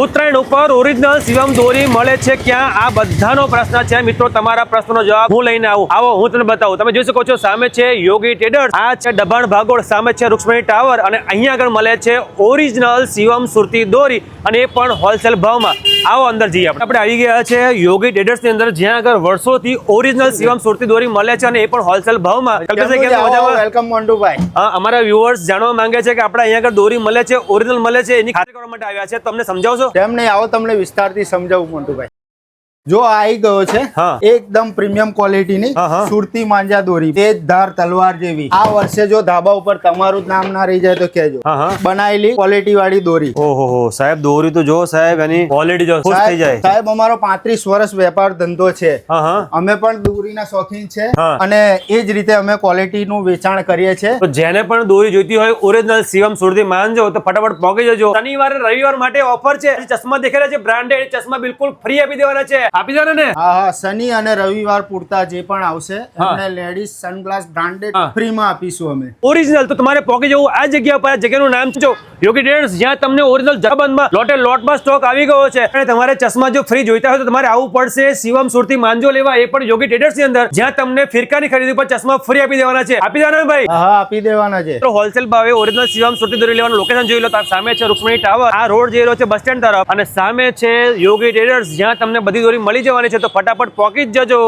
ઉત્તરાયણ ઉપર ઓરિજિનલ શિવમ દોરી મળે છે ક્યાં? આ બધાનો પ્રશ્ન છે મિત્રો. તમારા પ્રશ્નનો જવાબ હું લઈને આવો હું તમને બતાવું. તમે જોઈ શકો છો સામે છે યોગી ટ્રેડર્સ, આ છે દબાણ ભાગોળ, સામે છે રૂક્ષ્મણી ટાવર અને અહીંયા આગળ મળે છે ઓરિજિનલ શિવમ સુરતી દોરી અને એ પણ હોલસેલ ભાવમાં. આવો અંદર જઈએ. આપણે આવી ગયા છે યોગી ટ્રેડર્સ ની અંદર, જ્યાં આગળ વર્ષોથી ઓરિજિનલ શિવમ સુરતી દોરી મળે છે અને એ પણ હોલસેલ ભાવમાં. વેલકમ મોન્ટુભાઈ. અમારા વ્યુઅર્સ જાણવા માંગે છે કે આપણે અહીંયા આગળ દોરી મળે છે, ઓરિજિનલ મળે છે, એની ખાતરી કરવા માટે આવ્યા છે. તમને સમજાવશો? કેમ નહીં, આવો તમને વિસ્તારથી સમજાવું મોન્ટુભાઈ. જો આવી ગયો છે એકદમ પ્રીમિયમ ક્વોલિટીની સુરતી માંજા દોરી, તેજ ધાર તલવાર જેવી. આ વર્ષે જો ધાબા ઉપર તમારું જ નામ ના રહી જાય તો કહેજો. બનાયેલી ક્વોલિટી વાળી દોરી. ઓહો સાહેબ, દોરી તો જો સાહેબ, એની ક્વોલિટી જો ખુશ થઈ જાય. સાહેબ અમારો 35 વર્ષ વેપાર ધંધો છે, અમે પણ દોરીના શોખીન છે અને એ જ રીતે અમે ક્વોલિટી નું વેચાણ કરીએ છીએ. તો જેને પણ દોરી જોઈતી હોય ઓરિજિનલ શિવમ સુરતી માંજો તો ફટાફટ પહોંચી જજો. શનિવારે રવિવાર માટે ઓફર છે. ચશ્મા દેખાય છે બ્રાન્ડેડ ચશ્મા, બિલકુલ ફ્રી આપી દેવાના છે. આપી દો ને. હા, શનિ અને રવિવાર પૂરતા જે પણ આવશે એમને લેડીઝ સનગ્લાસ બ્રાન્ડેડ ફ્રી માં આપીશું અમે. ઓરિજિનલ. તો તમારે પહોંચી જવું આ જગ્યા પર. આ જગ્યાનું નામ છે યોગી ટ્રેડર્સ, જ્યાં તમને ઓરિજિનલ જથ્થાબંધમાં લોટમાં સ્ટોક આવી ગયો છે. અને તમારે ચશ્મા જો ફ્રી જોઈતા હોય તો તમારે આવવું પડશે શિવમ સુરતી માંજો લેવા, એ પણ યોગી ટ્રેડર્સ ની અંદર, જ્યાં તમને ફિરકાની ખરીદી પર ચશ્મા ફ્રી આપી દેવાના છે. આપી દેવાના ભાઈ? હા, આપી દેવાના છે. તો હોલસેલ ભાવે ઓરિજિનલ શિવમ સુરતી દોરી લેવાનું લોકેશન જોઈ લો. સામે છે રૂક્ષ્મણી ટાવર, આ રોડ જઈ રહ્યો છે બસ સ્ટેન્ડ તરફ, અને સામે છે યોગી ટ્રેડર્સ, જ્યાં તમને બધી દોરી મળી જવાની છે. તો ફટાફટ પહોંચી જ જજો.